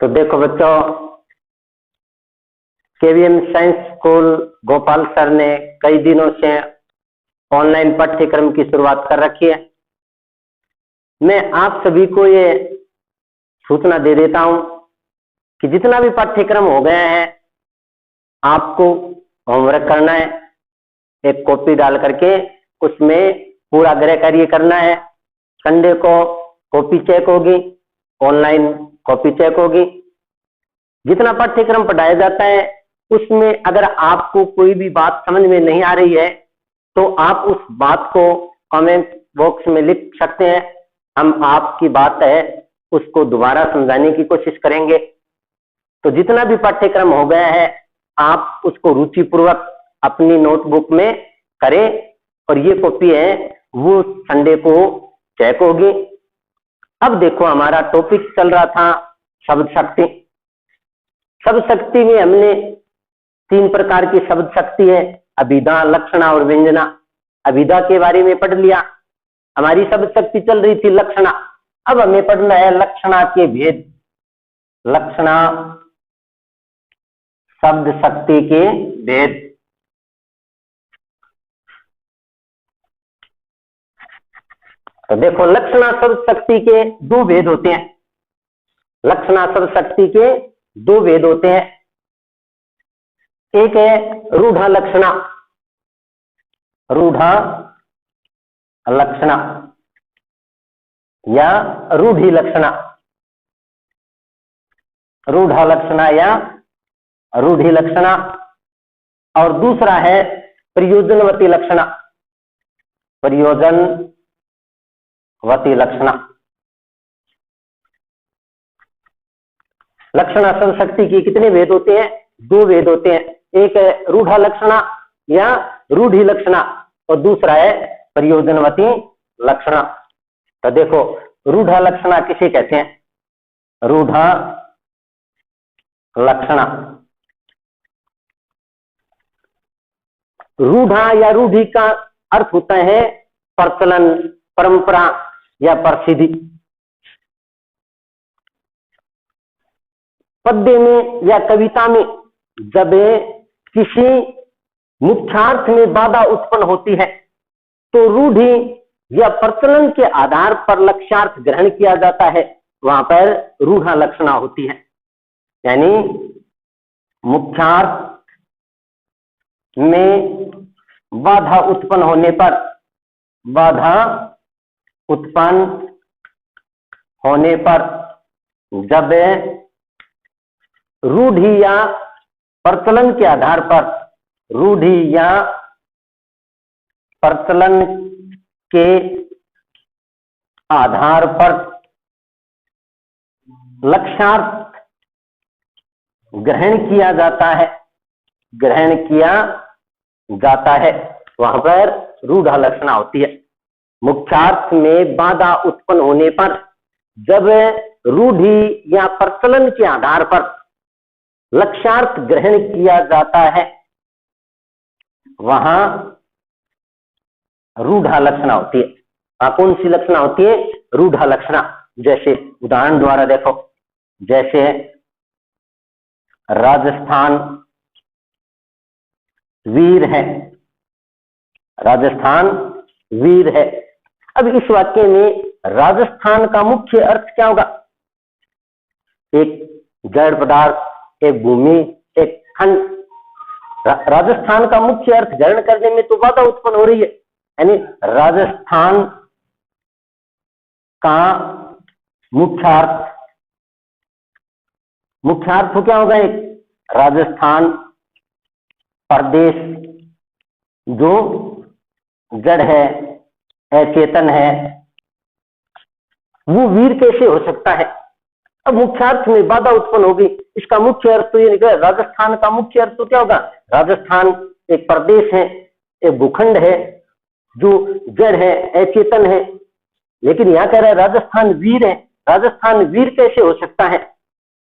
तो देखो बच्चों, KVM science school Bhopal sir ने कई दिनों से ऑनलाइन पाठ्यक्रम की शुरुआत कर रखी है। मैं आप सभी को ये सूचना दे देता हूं कि जितना भी पाठ्यक्रम हो गया है आपको होमवर्क करना है, एक कॉपी डाल करके उसमें पूरा गृह कार्य करना है। संडे को कॉपी चेक होगी, ऑनलाइन कॉपी चेक होगी। जितना पाठ्यक्रम पढ़ाया जाता है उसमें अगर आपको कोई भी बात समझ में नहीं आ रही है तो आप उस बात को कमेंट बॉक्स में लिख सकते हैं। हम आपकी बात है उसको दोबारा समझाने की कोशिश करेंगे। तो जितना भी पाठ्यक्रम हो गया है आप उसको रुचिपूर्वक अपनी नोटबुक में करें और ये कॉपी है वो संडे को चेक होगी। अब देखो, हमारा टॉपिक चल रहा था शब्द शक्ति। शब्द शक्ति में हमने 3 प्रकार की शब्द शक्ति है, अभिधा, लक्षणा और व्यंजना। अभिधा के बारे में पढ़ लिया, हमारी शब्द शक्ति चल रही थी लक्षणा। अब हमें पढ़ना है लक्षणा के भेद, लक्षणा शब्द शक्ति के भेद। तो देखो, लक्षणा शब्द शक्ति के 2 भेद होते हैं। लक्षणा शब्द शक्ति के 2 भेद होते हैं। एक है रूढ़ा लक्षणा, रूढ़ा लक्षणा या रूढ़ी लक्षणा, रूढ़ा लक्षणा या रूढ़ी लक्षणा। और दूसरा है प्रयोजनवती लक्षणा, प्रयोजनवती लक्षणा। लक्षणा शब्द शक्ति के कितने भेद होते हैं? 2 भेद होते हैं। एक है रूढ़ा लक्षणा या रूढ़ी लक्षणा और दूसरा है प्रयोजनवती लक्षणा। तो देखो, रूढ़ा लक्षणा किसे कहते हैं? रूढ़ा लक्षणा, रूढ़ा या रूढ़ी का अर्थ होता है प्रचलन, परंपरा या प्रसिद्धि। पद्य में या कविता में जब किसी मुख्यार्थ में बाधा उत्पन्न होती है तो रूढ़ी या प्रचलन के आधार पर लक्ष्यार्थ ग्रहण किया जाता है, वहां पर रूढ़ा लक्षणा होती है। यानी मुख्यार्थ में बाधा उत्पन्न होने पर, बाधा उत्पन्न होने पर जब रूढ़ी या प्रचलन के आधार पर, रूढ़ी या प्रचलन के आधार पर लक्ष्यार्थ ग्रहण किया जाता है, ग्रहण किया जाता है, वहां पर रूढ़ा लक्षणा होती है। मुख्यार्थ में बाधा उत्पन्न होने पर जब रूढ़ी या प्रचलन के आधार पर लक्ष्यार्थ ग्रहण किया जाता है वहां रूढ़ा लक्षणा होती है। कौन सी लक्षणा होती है? रूढ़ा लक्षणा। जैसे उदाहरण द्वारा देखो, जैसे राजस्थान वीर है, राजस्थान वीर है। अब इस वाक्य में राजस्थान का मुख्य अर्थ क्या होगा? एक जड़ पदार्थ, एक भूमि, एक खंड। राजस्थान का मुख्य अर्थ ग्रहण करने में तो बाधा उत्पन्न हो रही है, यानी राजस्थान का मुख्यार्थ, मुख्यार्थ तो क्या होगा? एक राजस्थान प्रदेश जो जड़ है, अचेतन है, वो वीर कैसे हो सकता है? अब मुख्यार्थ में बाधा उत्पन्न होगी। इसका मुख्य अर्थ तो ये निकला, राजस्थान का मुख्य अर्थ तो क्या होगा? राजस्थान एक प्रदेश है, एक भूखंड है जो जड़ है, अचेतन है। लेकिन यहां कह रहा है राजस्थान वीर है। राजस्थान वीर कैसे हो सकता है?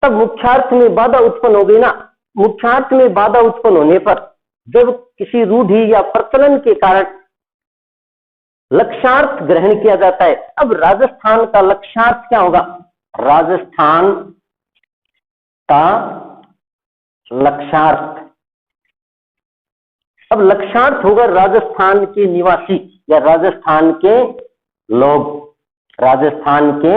तब मुख्यार्थ में बाधा उत्पन्न हो गई ना। मुख्यार्थ में बाधा उत्पन्न होने पर जब किसी रूढ़ी या प्रचलन के कारण लक्ष्यार्थ ग्रहण किया जाता है, अब राजस्थान का लक्ष्यार्थ क्या होगा? राजस्थान का लक्षार्थ। अब लक्षार्थ होगा राजस्थान के निवासी या राजस्थान के लोग, राजस्थान के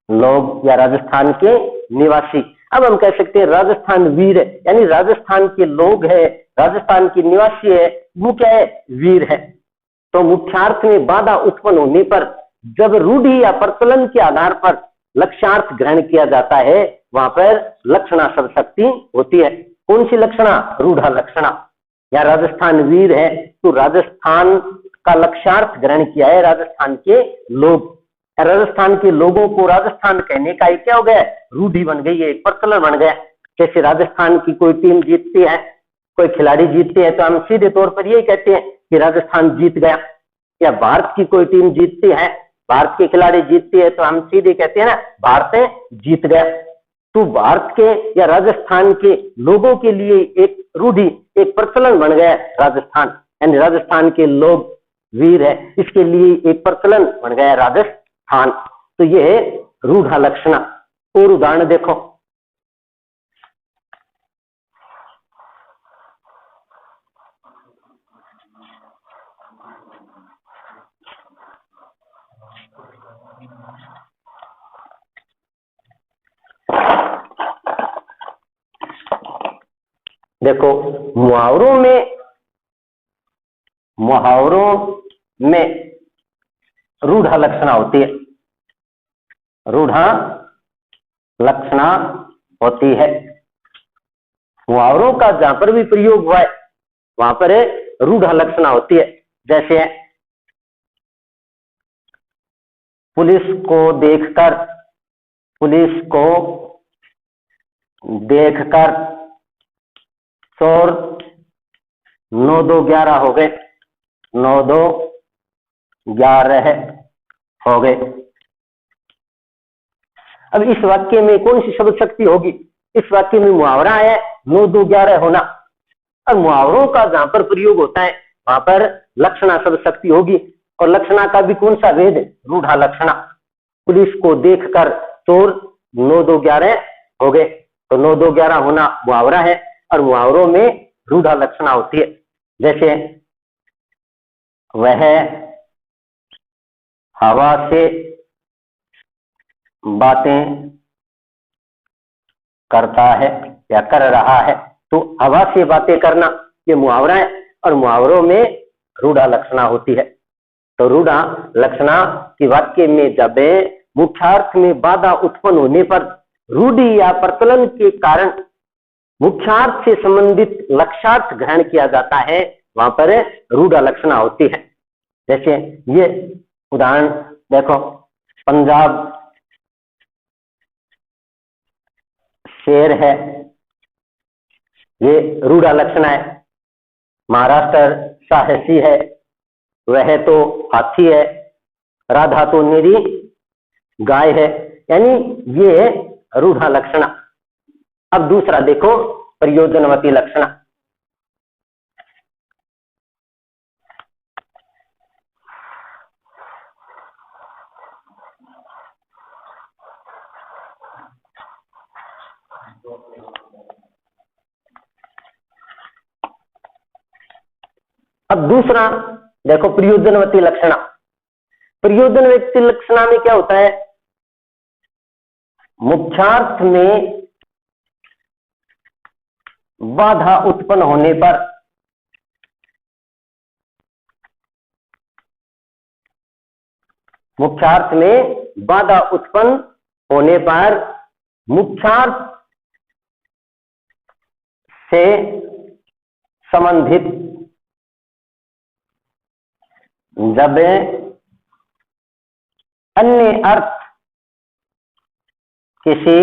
लोग या राजस्थान के निवासी। अब हम कह सकते हैं राजस्थान वीर है, यानी राजस्थान के लोग है, राजस्थान के निवासी है, वो क्या है, वीर है। तो मुख्यार्थ में बाधा उत्पन्न होने पर जब रूढ़ि या प्रचलन के आधार पर लक्षार्थ ग्रहण किया जाता है, वहां पर लक्षणा शब्द शक्ति होती है। कौन सी लक्षणा, रूढ़ा लक्षणा। या राजस्थान वीर है तो राजस्थान का लक्षार्थ ग्रहण किया है राजस्थान के लोग। राजस्थान के लोगों को राजस्थान कहने का क्या हो गया, रूढ़ि बन गई है, एक प्रचलन बन गया। जैसे राजस्थान की कोई टीम जीतती है, कोई खिलाड़ी जीतते हैं, तो हम सीधे तौर पर यही कहते हैं कि राजस्थान जीत गया। या भारत की कोई टीम जीतती है, भारत के खिलाड़ी जीतती है, तो हम सीधे कहते हैं ना, भारत जीत गया। तो भारत के या राजस्थान के लोगों के लिए एक रूढ़ि, एक प्रचलन बन गया राजस्थान, यानी राजस्थान के लोग वीर है, इसके लिए एक प्रचलन बन गया राजस्थान। तो ये है रूढ़ा लक्षणा। और उदाहरण देखो, देखो मुहावरों में रूढ़ा लक्षणा होती है, रूढ़ा लक्षणा होती है। मुहावरों का जहां पर भी प्रयोग हुआ है वहां पर रूढ़ा लक्षणा होती है। जैसे पुलिस को देखकर चोर 9-2-11 हो गए, 9-2-11 हो गए। अब इस वाक्य में कौन सी शब्द शक्ति होगी, इस वाक्य में मुहावरा है 9-2-11 होना। अब मुहावरों का जहां पर प्रयोग होता है वहां पर लक्षणा शब्द शक्ति होगी, और लक्षणा का भी कौन सा भेद, रूढ़ा लक्षणा। पुलिस को देखकर चोर 9-2-11 हो गए, तो 9-2-11 होना मुहावरा है, और मुहावरों में रूढ़ा लक्षणा होती है। जैसे वह हवा से बातें करता है या कर रहा है, तो हवा से बातें करना ये मुहावरा है, और मुहावरों में रूढ़ा लक्षणा होती है। तो रूढ़ा लक्षणा की वाक्य में जब मुख्यार्थ में बाधा उत्पन्न होने पर रूढ़ि या प्रचलन के कारण मुख्यार्थ से संबंधित लक्षार्थ ग्रहण किया जाता है, वहां पर रूढ़ा लक्षणा होती है। जैसे ये उदाहरण देखो, पंजाब शेर है, ये रूढ़ा लक्षणा है। महाराष्ट्र साहसी है, वह तो हाथी है, राधा तो मेरी गाय है, यानी ये रूढ़ा लक्षणा। अब दूसरा देखो, प्रयोजनवती लक्षणा। अब दूसरा देखो, प्रयोजनवती लक्षणा। प्रयोजनवती लक्षणा में क्या होता है, मुख्यार्थ में बाधा उत्पन्न होने पर मुख्यार्थ में बाधा उत्पन्न होने पर मुख्यार्थ से संबंधित जब अन्य अर्थ किसी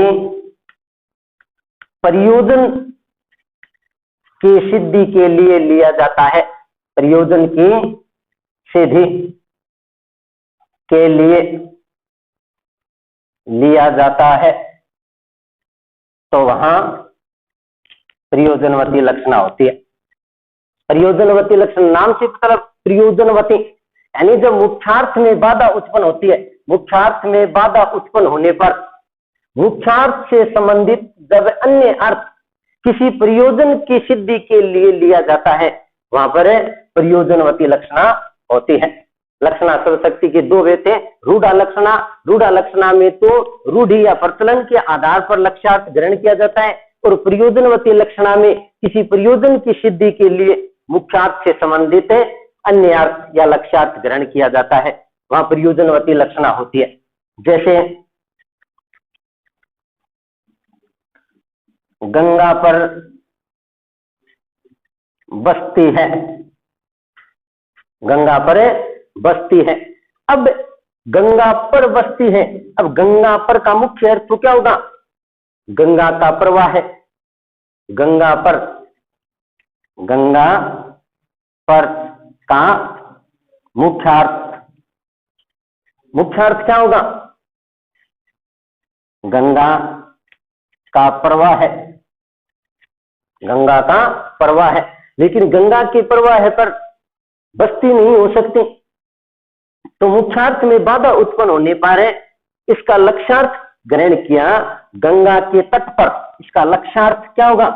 प्रयोजन की सिद्धि के लिए लिया जाता है, प्रयोजन की सिद्धि के लिए लिया जाता है, तो वहां प्रयोजनवती लक्षणा होती है। प्रयोजनवती लक्षण नाम से मतलब प्रयोजनवती, यानी जब मुख्यार्थ में बाधा उत्पन्न होती है, मुख्यार्थ में बाधा उत्पन्न होने पर मुख्यार्थ से संबंधित जब अन्य अर्थ किसी प्रयोजन की सिद्धि के लिए लिया जाता है, वहां पर प्रयोजनवती लक्षणा होती है। लक्षणा शब्द शक्ति के दो भेद थे, रूढ़ा लक्षणा। रूढ़ा लक्षणा में तो रूढ़ि या प्रचलन के आधार पर लक्ष्यार्थ ग्रहण किया जाता है, और प्रयोजनवती लक्षणा में किसी प्रयोजन की सिद्धि के लिए मुख्यार्थ से संबंधित अन्य अर्थ या लक्ष्यार्थ ग्रहण किया जाता है, वहां प्रयोजनवती लक्षणा होती है। जैसे गंगा पर बसती है, गंगा पर बसती है। अब गंगा पर बसती है, अब गंगा पर का मुख्य अर्थ तो क्या होगा? गंगा का प्रवाह है। गंगा पर का मुख्यार्थ क्या होगा? गंगा का प्रवाह है, गंगा का प्रवाह है। लेकिन गंगा के प्रवाह पर बस्ती नहीं हो सकती, तो मुख्यार्थ में बाधा उत्पन्न होने पर इसका लक्ष्यार्थ ग्रहण किया गंगा के तट पर। इसका लक्ष्यार्थ क्या होगा?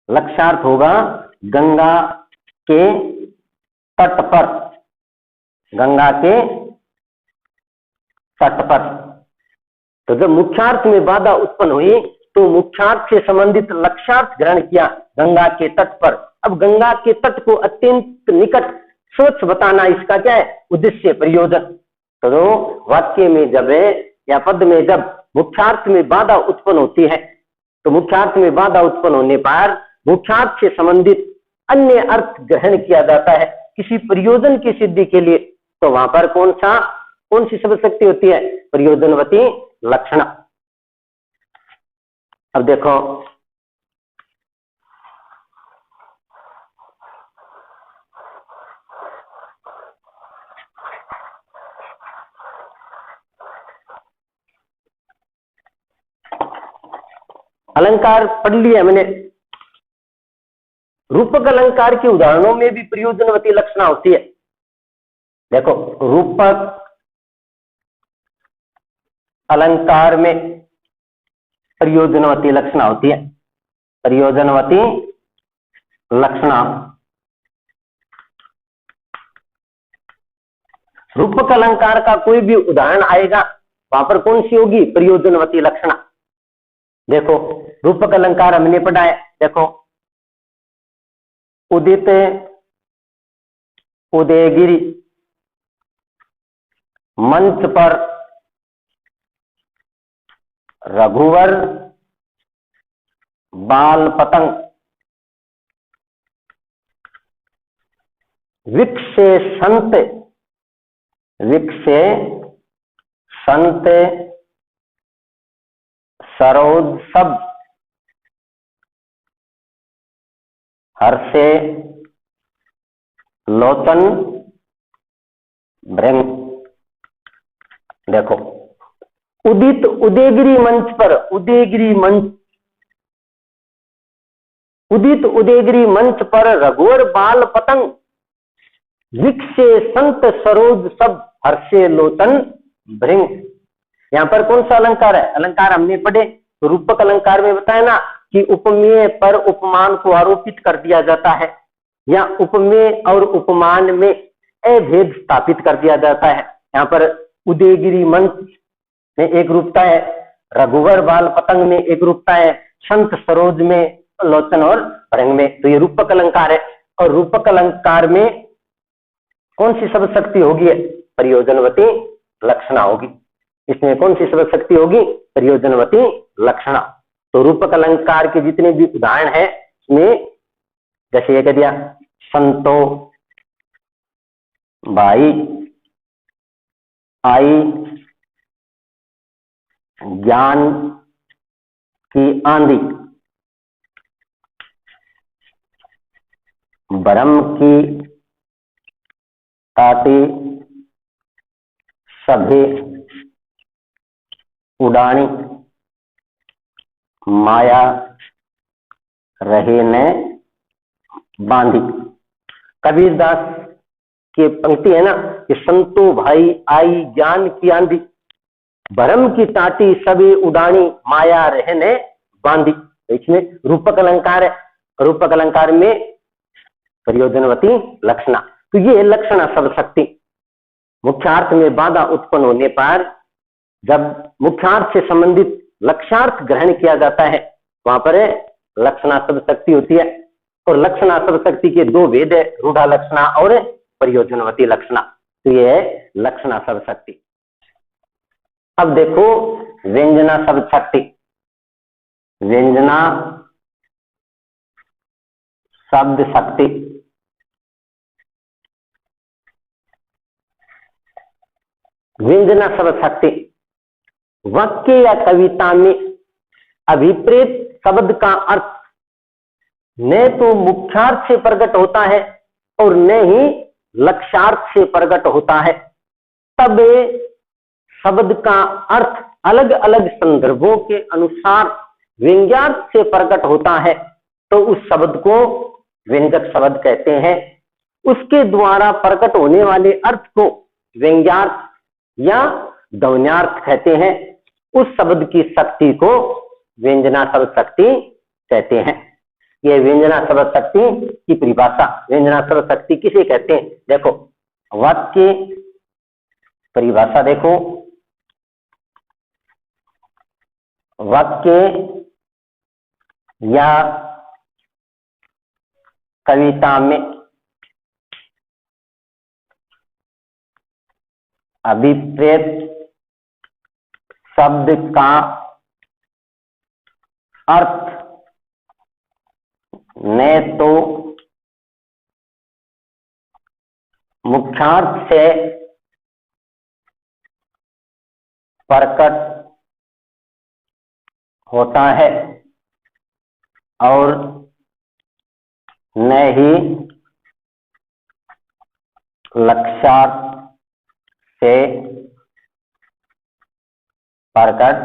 लक्ष्यार्थ होगा गंगा के तट पर, गंगा के तट पर। तो जब मुख्यार्थ में बाधा उत्पन्न हुई तो मुख्यार्थ से संबंधित लक्ष्यार्थ ग्रहण किया गंगा के तट पर। अब गंगा के तट को अत्यंत निकट स्वच्छ बताना इसका क्या है? उद्देश्य, प्रयोजन। तो वाक्य में जब या पद में जब मुख्यार्थ में बाधा उत्पन्न होती है, तो मुख्यार्थ में बाधा उत्पन्न होने पर मुख्यार्थ से संबंधित अन्य अर्थ ग्रहण किया जाता है किसी प्रयोजन की सिद्धि के लिए, तो वहां पर कौन सी शब्द शक्ति होती है? प्रयोजनवती लक्षणा। अब देखो, अलंकार पढ़ लिया मैंने। रूपक अलंकार के उदाहरणों में भी प्रयोजनवती लक्षणा होती है। देखो, रूपक अलंकार में प्रयोजनवती लक्षणा होती है। प्रयोजनवती लक्षणा, रूपक अलंकार का कोई भी उदाहरण आएगा, वहां पर कौन सी होगी? प्रयोजनवती लक्षणा। देखो, रूपक अलंकार हमने पढ़ा है। देखो, उदित उदयगिरी, मंच पर रघुवर बाल पतंग, विकसे संत सरोज सब, हर्षे लोचन भृंग। देखो, उदित उदयगिरी मंच पर, उदित उदयगिरी मंच पर रघुवर बाल पतंग, विकसे संत सरोज सब, हर्षे लोचन भृंग। यहां पर कौन सा अलंकार है? अलंकार हमने पढ़े। तो रूपक अलंकार में बताया ना कि उपमेय पर उपमान को आरोपित कर दिया जाता है, या उपमेय और उपमान में अभेद स्थापित कर दिया जाता है। यहाँ पर उदयगिरी मंच में एक रूपता है, रघुवर बाल पतंग में एक रूपता है, संत सरोज में लोचन और भृंग में। तो ये रूपक अलंकार है। और रूपक अलंकार में कौन सी शब्द शक्ति होगी? प्रयोजनवती लक्षणा होगी। इसमें कौन सी शब्द शक्ति होगी? प्रयोजनवती लक्षणा। तो रूपक अलंकार के जितने भी उदाहरण है इसमें, जैसे ये कह दिया, संतो, भाई, आई, ज्ञान की आंधी, ब्रह्म की ताटी, सभी उड़ानी, माया रहे ने बांधी। कबीरदास की पंक्ति है ना कि संतो भाई आई ज्ञान की आंधी। भरम की टाटी सभी उड़ानी माया रहने बांधी। इसमें रूपक अलंकार है, रूपक अलंकार में प्रयोजनवती लक्षणा। तो ये लक्षणा शब्द शक्ति मुख्यार्थ में बाधा उत्पन्न होने पर जब मुख्यार्थ से संबंधित लक्ष्यार्थ ग्रहण किया जाता है वहां पर लक्षणा शब्द शक्ति होती है। और लक्षणा शब्द शक्ति के दो भेद है, रूढ़ा लक्षणा और प्रयोजनवती लक्षणा। तो ये है लक्षणा शब्द शक्ति। अब देखो व्यंजना शब्द शक्ति। व्यंजना शब्द शक्ति व्यंजना शब्द शक्ति वाक्य या कविता में अभिप्रेत शब्द का अर्थ न तो मुख्यार्थ से प्रकट होता है और न ही लक्ष्यार्थ से प्रकट होता है, तब शब्द का अर्थ अलग अलग संदर्भों के अनुसार व्यंग्यार्थ से प्रकट होता है तो उस शब्द को व्यंजक शब्द कहते हैं। उसके द्वारा प्रकट होने वाले अर्थ को व्यंग्यार्थ या ध्वन्यार्थ कहते हैं। उस शब्द की शक्ति को व्यंजना शब्द शक्ति कहते हैं। यह व्यंजना शब्द शक्ति की परिभाषा। व्यंजना शब्द शक्ति किसे कहते हैं? देखो वाक्य परिभाषा देखो, वाक्य या कविता में अभिप्रेत शब्द का अर्थ न तो मुख्यार्थ से प्रकट होता है और न ही लक्ष्यार्थ से प्रकट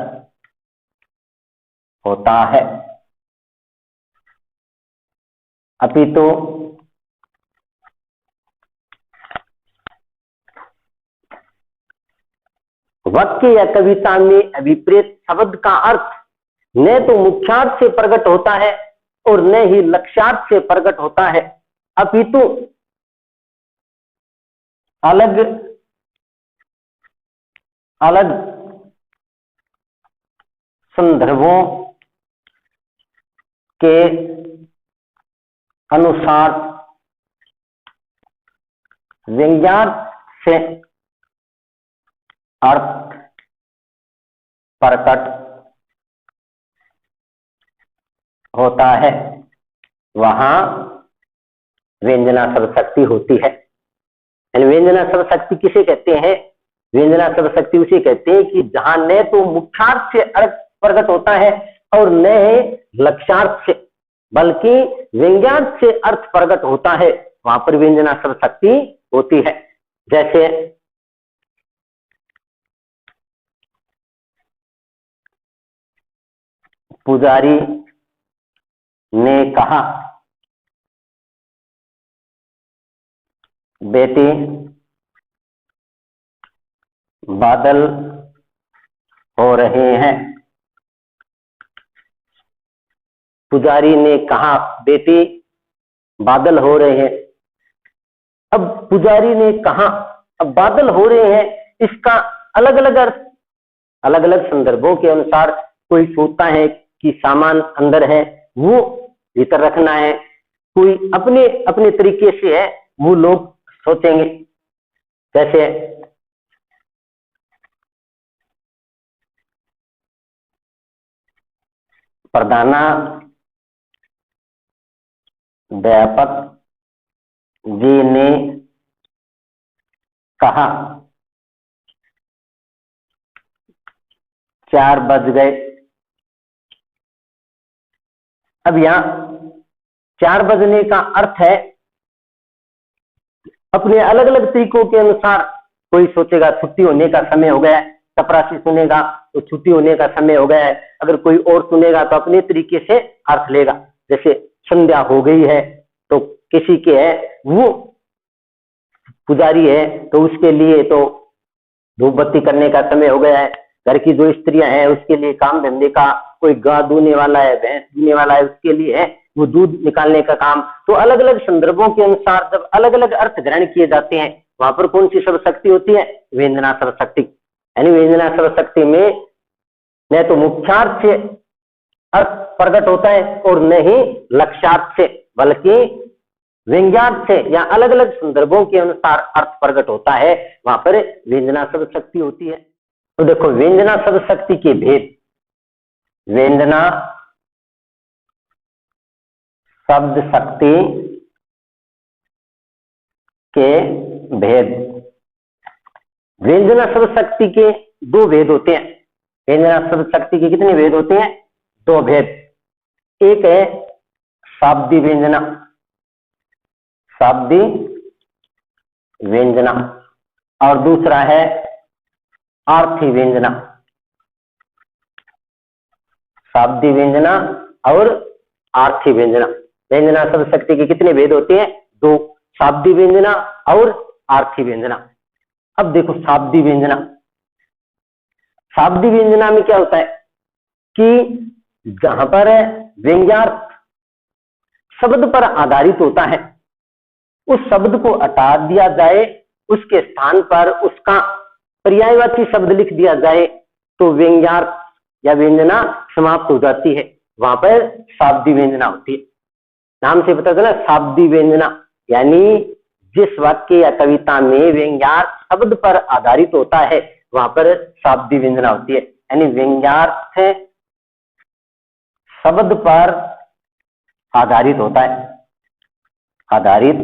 होता है, अपितु वाक्य या कविता में अभिप्रेत शब्द का अर्थ न तो मुख्यार्थ से प्रकट होता है और न ही लक्ष्यार्थ से प्रकट होता है, अपितु अलग अलग संदर्भों के अनुसार व्यंग्यार्थ से अर्थ प्रकट होता है, वहां व्यंजना शब्द शक्ति होती है। व्यंजना शब्द शक्ति किसे कहते हैं? व्यंजना शब्द शक्ति उसे कहते हैं कि जहां न तो मुख्यार्थ से अर्थ प्रकट होता है और न लक्ष्यार्थ से बल्कि व्यंग्यार्थ से अर्थ प्रकट होता है, वहां पर व्यंजना शब्द शक्ति होती है। जैसे पुजारी ने कहा, बेटी बादल हो रहे हैं। पुजारी ने कहा, बेटी बादल हो रहे हैं। अब पुजारी ने कहा, अब बादल हो रहे हैं, इसका अलग अलग अर्थ अलग अलग संदर्भों के अनुसार कोई सोचता है कि सामान अंदर है वो भीतर रखना है, कोई अपने अपने तरीके से है वो लोग सोचेंगे। जैसे प्रधानाध्यापक जी ने कहा 4 बज गए। अब यहां 4 बजने का अर्थ है अपने अलग अलग तरीकों के अनुसार। कोई सोचेगा छुट्टी होने का समय हो गया है, चपरासी सुनेगा तो छुट्टी होने का समय हो गया है, अगर कोई और सुनेगा तो अपने तरीके से अर्थ लेगा। जैसे संध्या हो गई है तो किसी के है वो पुजारी है तो उसके लिए तो धूप बत्ती करने का समय हो गया है, घर की जो स्त्रियां हैं उसके लिए काम धंधे का, कोई गाय दूने वाला है, भैंस दूने वाला है, उसके लिए है वो दूध निकालने का काम। तो अलग अलग संदर्भों के अनुसार जब अलग अलग अर्थ ग्रहण किए जाते हैं वहां पर कौन सी शब्द शक्ति होती है? व्यंजना शब्द शक्ति। यानी व्यंजना शब्द शक्ति में न तो मुख्यार्थ से अर्थ प्रकट होता है और न ही लक्ष्यार्थ से, बल्कि व्यंग्यार्थ से या अलग अलग संदर्भों के अनुसार अर्थ प्रकट होता है, वहां पर व्यंजना शब्द शक्ति होती है। तो देखो व्यंजना शब्द शक्ति के भेद, व्यंजना शब्द शक्ति के भेद। व्यंजना शब्द शक्ति के दो भेद होते हैं। व्यंजना शब्द शक्ति के कितने भेद होते हैं? दो भेद। एक है शाब्दी व्यंजना, शाब्दी व्यंजना, और दूसरा है आर्थी व्यंजना। शाब्दी व्यंजना और आर्थी व्यंजना। व्यंजना शब्द शक्ति के कितने भेद होते हैं? दो, शाब्दी व्यंजना और आर्थी व्यंजना। अब देखो शाब्दी व्यंजना, शाब्दी व्यंजना में क्या होता है कि जहां पर व्यंग्यार्थ शब्द पर आधारित होता है, उस शब्द को हटा दिया जाए, उसके स्थान पर उसका पर्यायवाची शब्द लिख दिया जाए तो व्यंग्यार्थ या व्यंजना समाप्त हो जाती है, वहां पर शाब्दी व्यंजना होती है। नाम से पता चला शाब्दी व्यंजना, यानी जिस वाक्य या कविता में व्यंग्यार्थ शब्द पर आधारित होता है वहां पर शाब्दी व्यंजना होती है। यानी व्यंग्यार्थ शब्द पर आधारित होता है, आधारित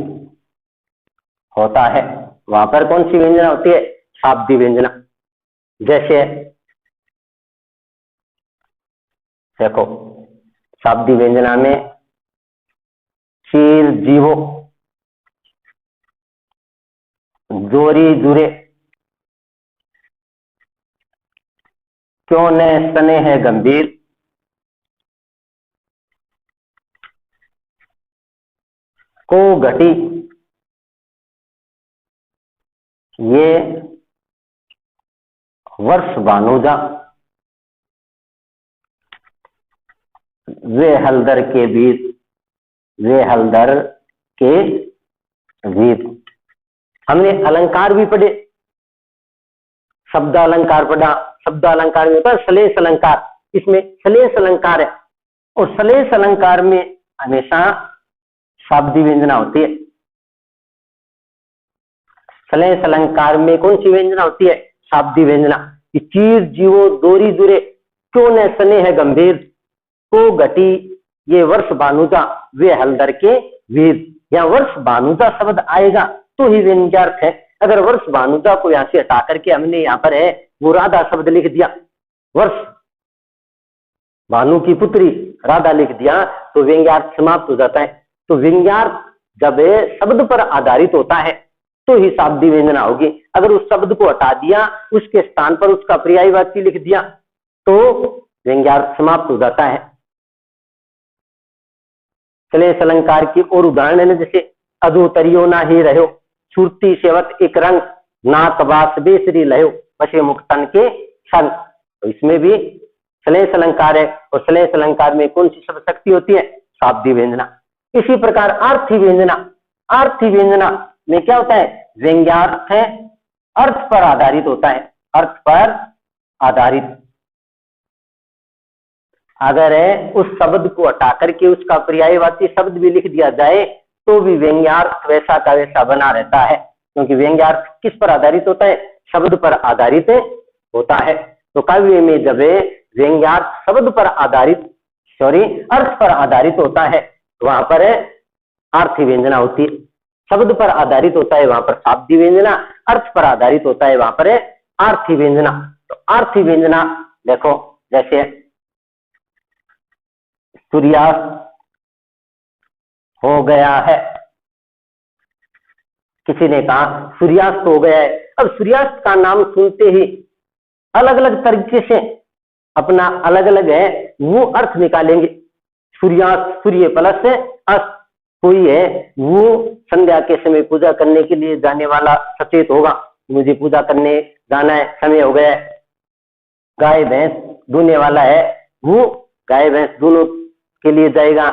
होता है, वहां पर कौन सी व्यंजना होती है? शाब्दी व्यंजना। जैसे देखो शाब्दी व्यंजना में चीर जीवो, जोरी जुरे, क्यों न सने है गंभीर, को घटी, ये वर्ष भानुजा, वे हलदर के बीच, वे हलदर के बीच। हमने अलंकार भी पढ़े, शब्द अलंकार पढ़ा। शब्द अलंकार में होता है सलेस अलंकार, इसमें सलेस अलंकार है और सलेस अलंकार में हमेशा शाब्दी व्यंजना होती है। सलेस अलंकार में कौन सी व्यंजना होती है? शाब्दी व्यंजना। कि चीर जीवो दोरी जुरे, क्यों न सने है गंभीर, को घटी, ये वर्ष भानुजा, वे हलदर के वीर। यहाँ वर्ष भानुजा शब्द आएगा तो ही व्यंग्यार्थ है। अगर वर्ष भानुजा को यहाँ से हटा करके हमने यहाँ पर है वो राधा शब्द लिख दिया, वर्ष भानु की पुत्री राधा लिख दिया, तो व्यंग्यार्थ समाप्त हो जाता है। तो व्यंग्यार्थ जब शब्द पर आधारित होता है तो ही शाब्दी व्यंजना होगी। अगर उस शब्द को हटा दिया, उसके स्थान पर उसका पर्यायवाची लिख दिया तो व्यंग्यार्थ समाप्त हो जाता है। सलेस अलंकार की और उदाहरण है, जैसे अधोतरियो ना ही रहो, सुरती सेवत एक रंग, नाक बास बेसरी लहो, पशे मुक्तन के संग। तो इसमें भी सलेस अलंकार है और सलेस अलंकार में कौन सी शब्द शक्ति होती है? शाब्दी व्यंजना। इसी प्रकार आर्थी व्यंजना, आर्थी व्यंजना में क्या होता है? व्यंग्यार्थ है, अर्थ पर आधारित होता है, अर्थ पर आधारित। अगर उस शब्द को हटा करके उसका पर्यायवाची शब्द भी लिख दिया जाए तो भी व्यंग्यार्थ वैसा का वैसा बना रहता है, क्योंकि व्यंग्यार्थ किस पर आधारित होता है? शब्द पर आधारित होता है। तो काव्य में जब व्यंग्यार्थ शब्द पर आधारित अर्थ पर आधारित होता है वहां पर आर्थी व्यंजना होती है। शब्द पर आधारित होता है वहां पर शाब्दी व्यंजना, अर्थ पर आधारित होता है वहां पर आर्थी व्यंजना। तो आर्थी व्यंजना देखो, जैसे सूर्यास्त हो गया है, किसी ने कहा सूर्यास्त हो गया है। अब सूर्यास्त का नाम सुनते ही अलग अलग तरीके से अपना अलग अलग है वो अर्थ निकालेंगे। सूर्यास्त, सूर्य प्लस अस्त, कोई है वो संध्या के समय पूजा करने के लिए जाने वाला सचेत होगा, मुझे पूजा करने जाना है, समय हो गया है। गाय भैंस दूने वाला है वो गाय भैंस दोनों के लिए जाएगा।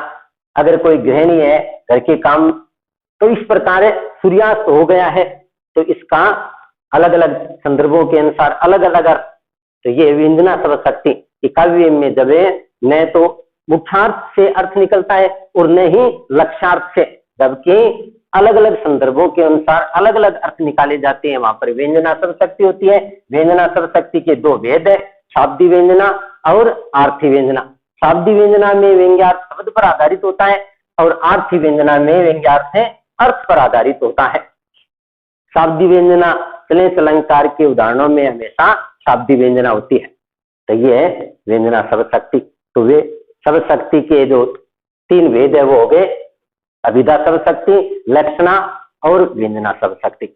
अगर कोई गृहिणी है घर के काम, तो इस प्रकार सूर्यास्त हो गया है, तो इसका अलग अलग संदर्भों के अनुसार अलग अलग अर्थ। तो ये व्यंजना शब्द शक्ति काव्य में जब न तो मुख्यार्थ से अर्थ निकलता है और न ही लक्ष्यार्थ से, जबकि अलग अलग संदर्भों के अनुसार अलग अलग अर्थ निकाले जाते हैं, वहां पर व्यंजना शब्द शक्ति होती है। व्यंजना शब्द शक्ति के दो भेद है, शाब्दी व्यंजना और आर्थी व्यंजना। शाब्दी व्यंजना में व्यंग्यार्थ शब्द पर आधारित होता है और आर्थी व्यंजना में व्यंग्यार्थ अर्थ पर आधारित होता है। शाब्दी व्यंजना श्लेष अलंकार के उदाहरणों में हमेशा शाब्दी व्यंजना होती है। तो ये है व्यंजना शब्द शक्ति। तो वे शब्द शक्ति के जो तीन भेद है वो हो गए, अभिधा शब्द शक्ति, लक्षणा और व्यंजना शब्द शक्ति।